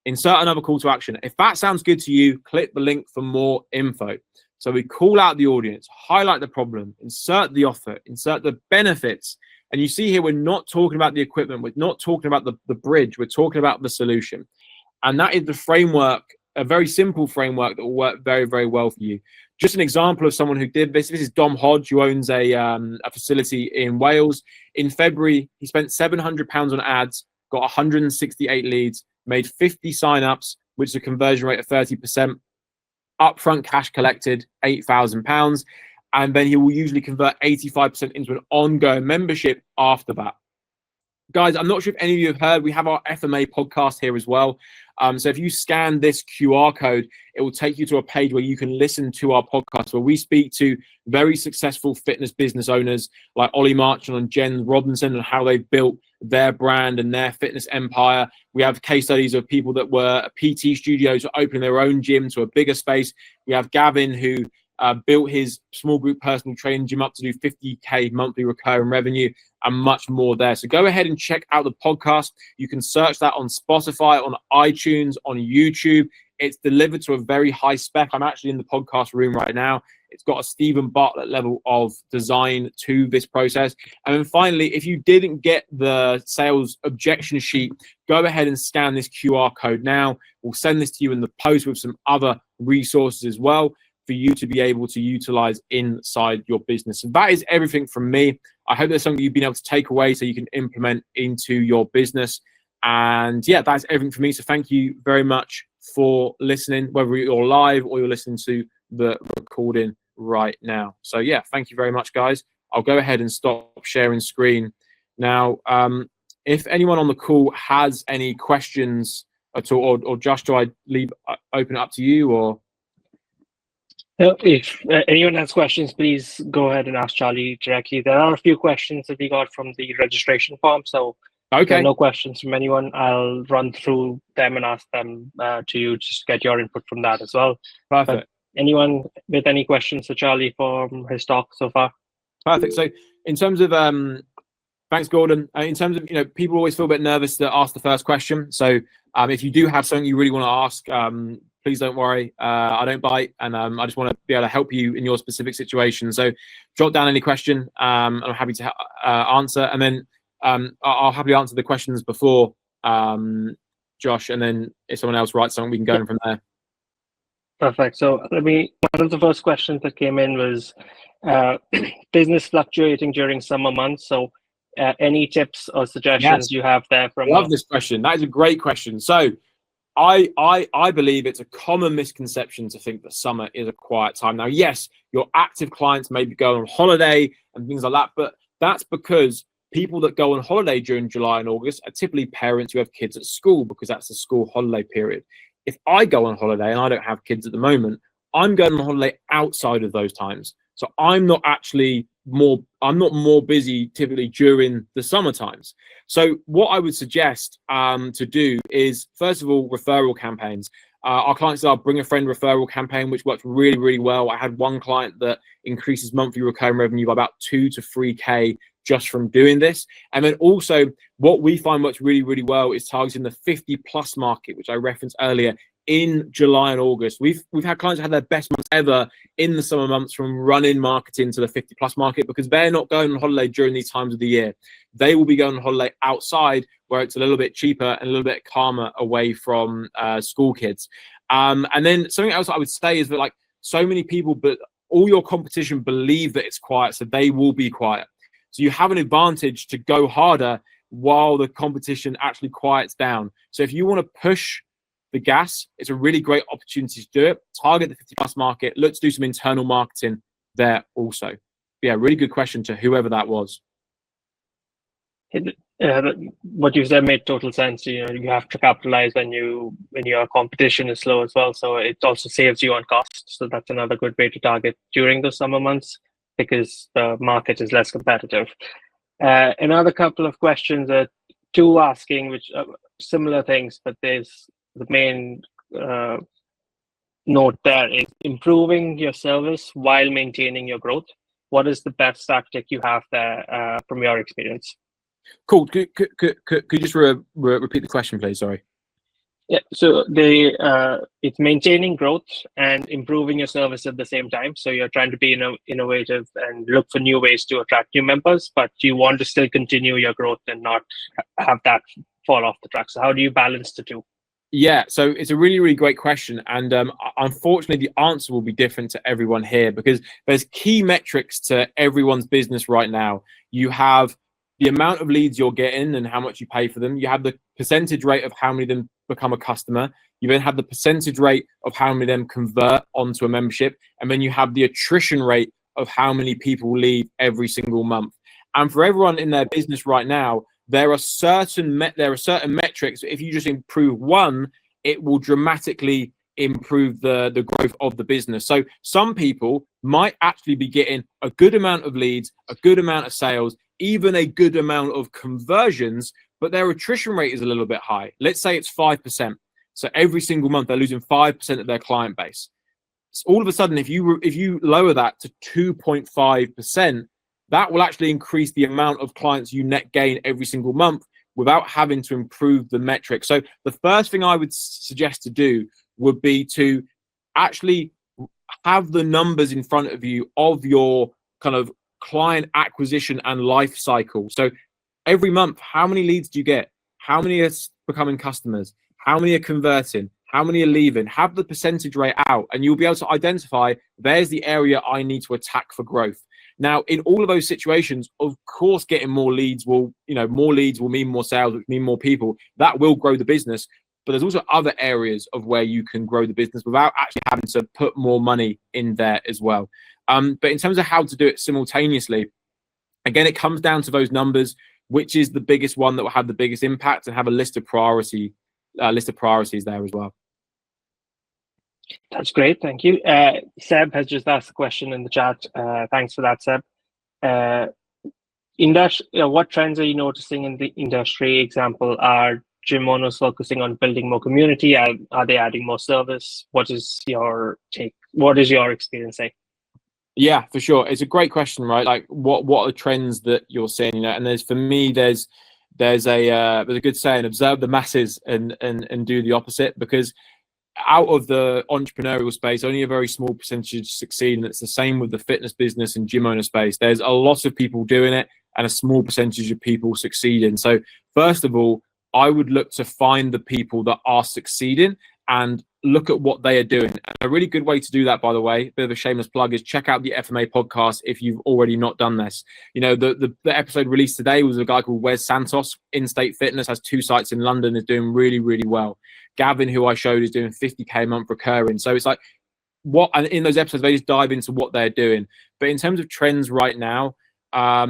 B: Insert another call to action. If that sounds good to you, click the link for more info. So we call out the audience, highlight the problem, insert the offer, insert the benefits. And you see here, we're not talking about the equipment. We're not talking about the bridge. We're talking about the solution. And that is the framework, a very simple framework that will work very, very well for you. Just an example of someone who did this. This is Dom Hodge, who owns a facility in Wales. In February, he spent £700 on ads, got 168 leads, made 50 signups, which is a conversion rate of 30%. Upfront cash collected, £8,000. And then he will usually convert 85% into an ongoing membership after that. Guys, I'm not sure if any of you have heard, we have our FMA podcast here as well. So if you scan this QR code, it will take you to a page where you can listen to our podcast, where we speak to very successful fitness business owners like Ollie Marchand and Jen Robinson and how they've built their brand and their fitness empire. We have case studies of people that were PT studios opening their own gym to a bigger space. We have Gavin, who built his small group personal training gym up to do 50K monthly recurring revenue and much more there. So go ahead and check out the podcast. You can search that on Spotify, on iTunes, on YouTube. It's delivered to a very high spec. I'm actually in the podcast room right now. It's got a Stephen Bartlett level of design to this process. And then finally, if you didn't get the sales objection sheet, go ahead and scan this QR code now. We'll send this to you in the post with some other resources as well for you to be able to utilize inside your business. And that is everything from me. I hope there's something you've been able to take away so you can implement into your business. And yeah, that's everything for me. So thank you very much for listening, whether you're live or you're listening to the recording right now. So yeah, thank you very much, guys. I'll go ahead and stop sharing screen now. If anyone on the call has any questions at all, or Josh, do I open it up to you, or?
C: If anyone has questions, please go ahead and ask Charlie directly. There are a few questions that we got from the registration form. So if there are no questions from anyone, I'll run through them and ask them to you, just get your input from that as well.
B: Perfect.
C: But anyone with any questions for Charlie from his talk so far?
B: Perfect. So in terms of, thanks, Gordon. In terms of, people always feel a bit nervous to ask the first question. So if you do have something you really want to ask, please don't worry. I don't bite, and I just want to be able to help you in your specific situation. So drop down any question, and I'm happy to answer. And then I'll happily answer the questions before Josh, and then if someone else writes something, we can go in from there.
C: Perfect. So one of the first questions that came in was business fluctuating during summer months. So any tips or suggestions you have there from?
B: Love this question. That is a great question. So I believe it's a common misconception to think that summer is a quiet time. Now, yes, your active clients maybe go on holiday and things like that, but that's because people that go on holiday during July and August are typically parents who have kids at school, because that's the school holiday period. If I go on holiday and I don't have kids at the moment, I'm going on holiday outside of those times. So I'm not actually not more busy typically during the summer times. So what I would suggest to do is, first of all, referral campaigns. Our clients did our Bring a Friend referral campaign, which worked really, really well. I had one client that increases monthly recurring revenue by about 2 to 3K just from doing this. And then also what we find works really, really well is targeting the 50 plus market, which I referenced earlier, in July and August. We've had clients that had their best months ever in the summer months from running marketing to the 50 plus market, because they're not going on holiday during these times of the year. They will be going on holiday outside where it's a little bit cheaper and a little bit calmer away from school kids. And then something else I would say is that, like, so many people, but all your competition believe that it's quiet, so they will be quiet. So you have an advantage to go harder while the competition actually quiets down. So if you want to push the gas, it's a really great opportunity to do it. Target the 50 plus market. Let's do some internal marketing there also. Yeah, really good question to whoever that was.
C: What you said made total sense. You know, you have to capitalize when your competition is slow as well. So it also saves you on costs. So that's another good way to target during the summer months, because the market is less competitive. Another couple of questions, two asking which are similar things, but there's the main note there is improving your service while maintaining your growth. What is the best tactic you have there from your experience?
B: Cool. Could you just repeat the question, please? Sorry.
C: Yeah, so it's maintaining growth and improving your service at the same time. So you're trying to be innovative and look for new ways to attract new members, but you want to still continue your growth and not have that fall off the track. So how do you balance the two?
B: Yeah, so it's a really, really great question. And unfortunately, the answer will be different to everyone here, because there's key metrics to everyone's business right now. You have the amount of leads you're getting and how much you pay for them. You have the percentage rate of how many of them become a customer. You then have the percentage rate of how many of them convert onto a membership. And then you have the attrition rate of how many people leave every single month. And for everyone in their business right now, there are certain metrics. If you just improve one, it will dramatically improve the growth of the business. So some people might actually be getting a good amount of leads, a good amount of sales, even a good amount of conversions, but their attrition rate is a little bit high. Let's say it's 5%. So every single month they're losing 5% of their client base. So all of a sudden, if you lower that to 2.5%, that will actually increase the amount of clients you net gain every single month without having to improve the metric. So the first thing I would suggest to do would be to actually have the numbers in front of you of your kind of client acquisition and life cycle. So every month, how many leads do you get? How many are becoming customers? How many are converting? How many are leaving? Have the percentage rate out, and you'll be able to identify, there's the area I need to attack for growth. Now, in all of those situations, of course, getting more leads will mean more sales, which mean more people. That will grow the business. But there's also other areas of where you can grow the business without actually having to put more money in there as well. But in terms of how to do it simultaneously, again, it comes down to those numbers, which is the biggest one that will have the biggest impact, and have a list of priorities there as well.
C: That's great. Thank you. Seb has just asked a question in the chat. Thanks for that, Seb. What trends are you noticing in the industry? Example, are gym owners focusing on building more community? Are they adding more service? What is your take? What is your experience saying?
B: Yeah, for sure. It's a great question, right? Like, what are the trends that you're seeing? You know, and there's a good saying: observe the masses and do the opposite. Because out of the entrepreneurial space, only a very small percentage succeed, and it's the same with the fitness business and gym owner space. There's a lot of people doing it, and a small percentage of people succeeding. So first of all, I would look to find the people that are succeeding and look at what they are doing. And a really good way to do that, by the way, bit of a shameless plug, is check out the FMA podcast if you've already not done this. You know, the episode released today was a guy called Wes Santos, In-State Fitness, has 2 sites in London, is doing really, really well. Gavin, who I showed, is doing 50K a month recurring. So it's like, and in those episodes, they just dive into what they're doing. But in terms of trends right now, I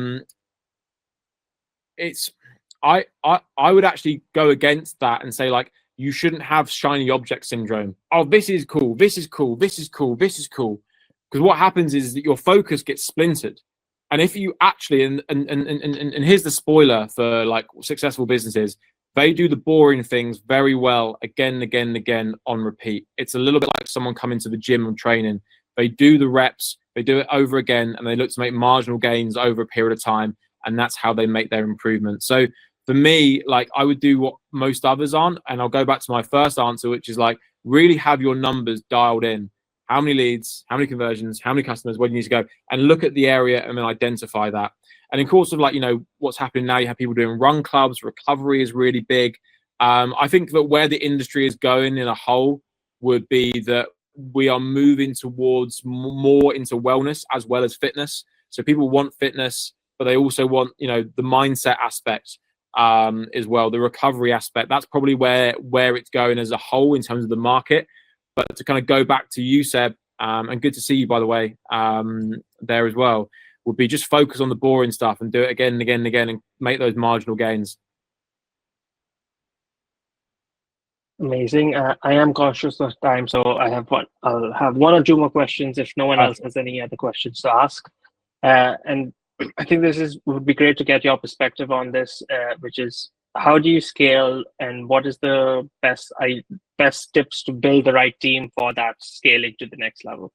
B: would actually go against that and say, like, you shouldn't have shiny object syndrome. Oh, this is cool. This is cool. This is cool. This is cool. Because what happens is that your focus gets splintered. And if you actually, and here's the spoiler for like successful businesses, they do the boring things very well again and again and again on repeat. It's a little bit like someone coming to the gym and training. They do the reps, they do it over again, and they look to make marginal gains over a period of time. And that's how they make their improvement. So for me, like I would do what most others aren't. And I'll go back to my first answer, which is like really have your numbers dialed in. How many leads, how many conversions, how many customers, where do you need to go? And look at the area and then identify that. And in course of like, you know, what's happening now, you have people doing run clubs, recovery is really big. I think that where the industry is going in a whole would be that we are moving towards more into wellness as well as fitness. So people want fitness, but they also want, you know, the mindset aspect as well, the recovery aspect. That's probably where it's going as a whole in terms of the market. But to kind of go back to you, Seb, and good to see you, by the way, there as well, would be just focus on the boring stuff and do it again and again and again and make those marginal gains.
C: Amazing. I am conscious of time, so I'll have one or two more questions if no one else has any other questions to ask. And I think would be great to get your perspective on this, which is how do you scale and what is the best tips to build the right team for that scaling to the next level?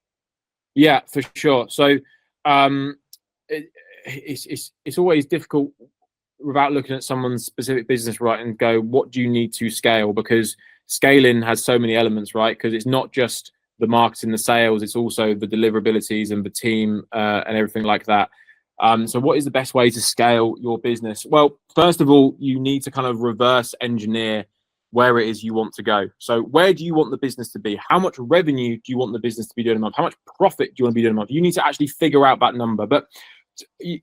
B: Yeah, for sure. So it's always difficult without looking at someone's specific business, right, and go, what do you need to scale? Because scaling has so many elements, right? Because it's not just the marketing, the sales, it's also the deliverabilities and the team and everything like that. So what is the best way to scale your business? Well, first of all, you need to kind of reverse engineer where it is you want to go. So where do you want the business to be? How much revenue do you want the business to be doing a month? How much profit do you want to be doing a month? You need to actually figure out that number. But you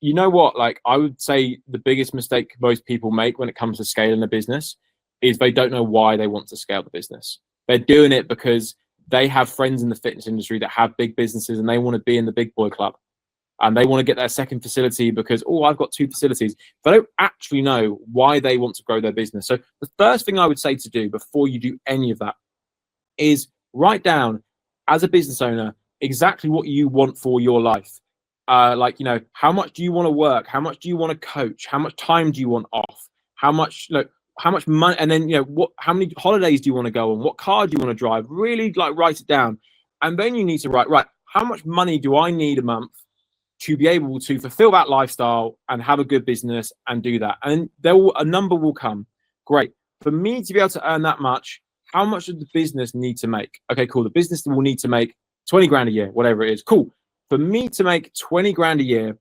B: know what? Like I would say the biggest mistake most people make when it comes to scaling a business is they don't know why they want to scale the business. They're doing it because they have friends in the fitness industry that have big businesses and they want to be in the big boy club. And they want to get their second facility because, oh, I've got 2 facilities. They don't actually know why they want to grow their business. So the first thing I would say to do before you do any of that is write down as a business owner exactly what you want for your life. Like, you know, how much do you want to work? How much do you want to coach? How much time do you want off? How much money? And then, you know, how many holidays do you want to go on? What car do you want to drive? Really like write it down. And then you need to write, right, how much money do I need a month to be able to fulfill that lifestyle and have a good business and do that? And a number will come. Great. For me to be able to earn that much, how much does the business need to make? Okay, cool. The business will need to make 20 grand a year, whatever it is. Cool. For me to make 20 grand a year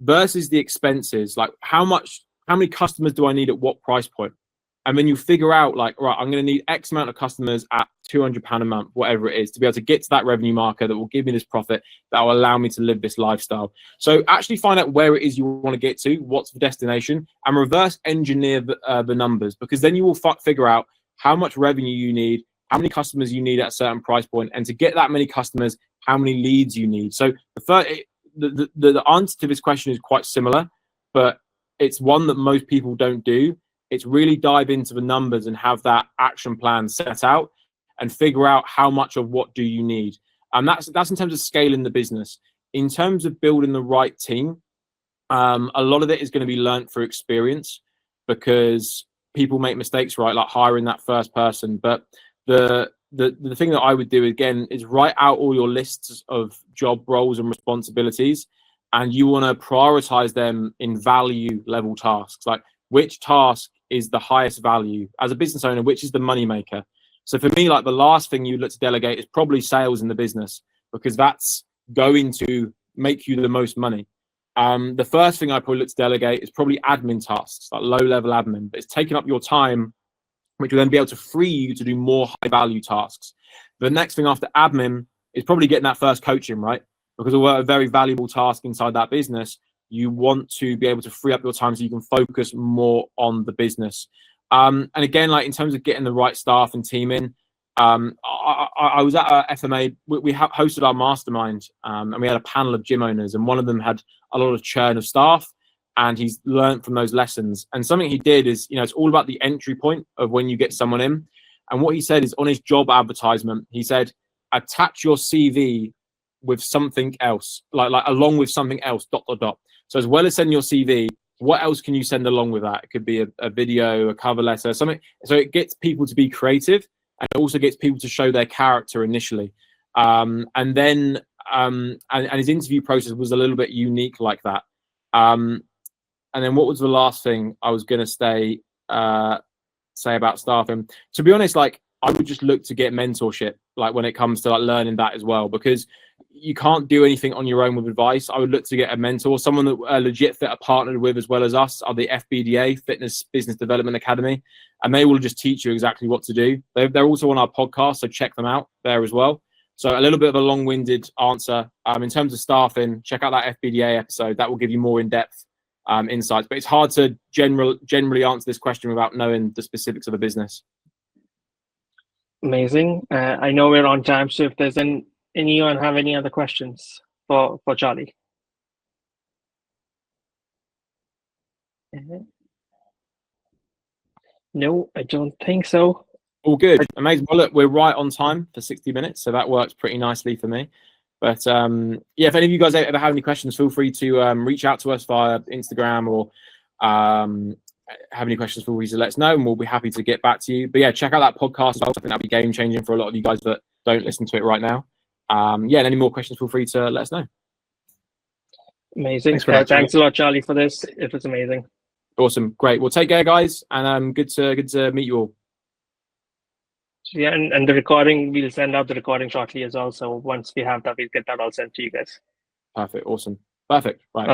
B: versus the expenses, like how many customers do I need at what price point? And then you figure out like, right, I'm going to need X amount of customers at £200 a month, whatever it is, to be able to get to that revenue marker that will give me this profit, that will allow me to live this lifestyle. So actually find out where it is you want to get to, what's the destination, and reverse engineer the numbers, because then you will figure out how much revenue you need, how many customers you need at a certain price point, and to get that many customers, how many leads you need. So the answer to this question is quite similar, but it's one that most people don't do. It's really dive into the numbers and have that action plan set out and figure out how much of what do you need. And that's in terms of scaling the business. In terms of building the right team, a lot of it is going to be learned through experience, because people make mistakes, right? Like hiring that first person. But the thing that I would do again is write out all your lists of job roles and responsibilities, and you want to prioritize them in value level tasks. Like which task is the highest value as a business owner, which is the money maker. So for me, like the last thing you look to delegate is probably sales in the business, because that's going to make you the most money. The first thing I probably look to delegate is probably admin tasks, like low level admin, but it's taking up your time, which will then be able to free you to do more high value tasks. The next thing after admin is probably getting that first coaching, right? Because although a very valuable task inside that business, you want to be able to free up your time so you can focus more on the business. And again, like in terms of getting the right staff and team in, I was at FMA. We hosted our mastermind, and we had a panel of gym owners, and one of them had a lot of churn of staff, and he's learned from those lessons. And something he did is, it's all about the entry point of when you get someone in. And what he said is on his job advertisement, he said, attach your CV with something else, like along with something else, ... So as well as sending your CV, what else can you send along with that? It could be a video, a cover letter, something. So it gets people to be creative, and it also gets people to show their character initially. And then his interview process was a little bit unique like that. And then what was the last thing I was going to say about staffing? To be honest, like, I would just look to get mentorship, like when it comes to like learning that as well, because you can't do anything on your own with advice. I would look to get a mentor, someone that LegitFit are partnered with as well as us, are the FBDA, Fitness Business Development Academy, and they will just teach you exactly what to do. They're also on our podcast, so check them out there as well. So a little bit of a long-winded answer. In terms of staffing, check out that FBDA episode. That will give you more in-depth insights. But it's hard to generally answer this question without knowing the specifics of the business.
C: Amazing. I know we're on time, so if there's anyone have any other questions for Charlie? No, I don't think so.
B: All good. Amazing. Well, look, we're right on time for 60 minutes, so that works pretty nicely for me. But yeah, if any of you guys ever have any questions, feel free to reach out to us via Instagram, or have any questions, feel free to let us know, and we'll be happy to get back to you. But yeah, check out that podcast. I think that'll be game changing for a lot of you guys that don't listen to it right now. Yeah, and any more questions, feel free to let us know.
C: Amazing. Thanks a lot, Charlie, for this. It was amazing.
B: Awesome. Great. Well, take care, guys, and good to meet you all.
C: Yeah, and the recording, we'll send out the recording shortly as well. So once we have that, we'll get that all sent to you guys.
B: Perfect. Awesome. Perfect. Right.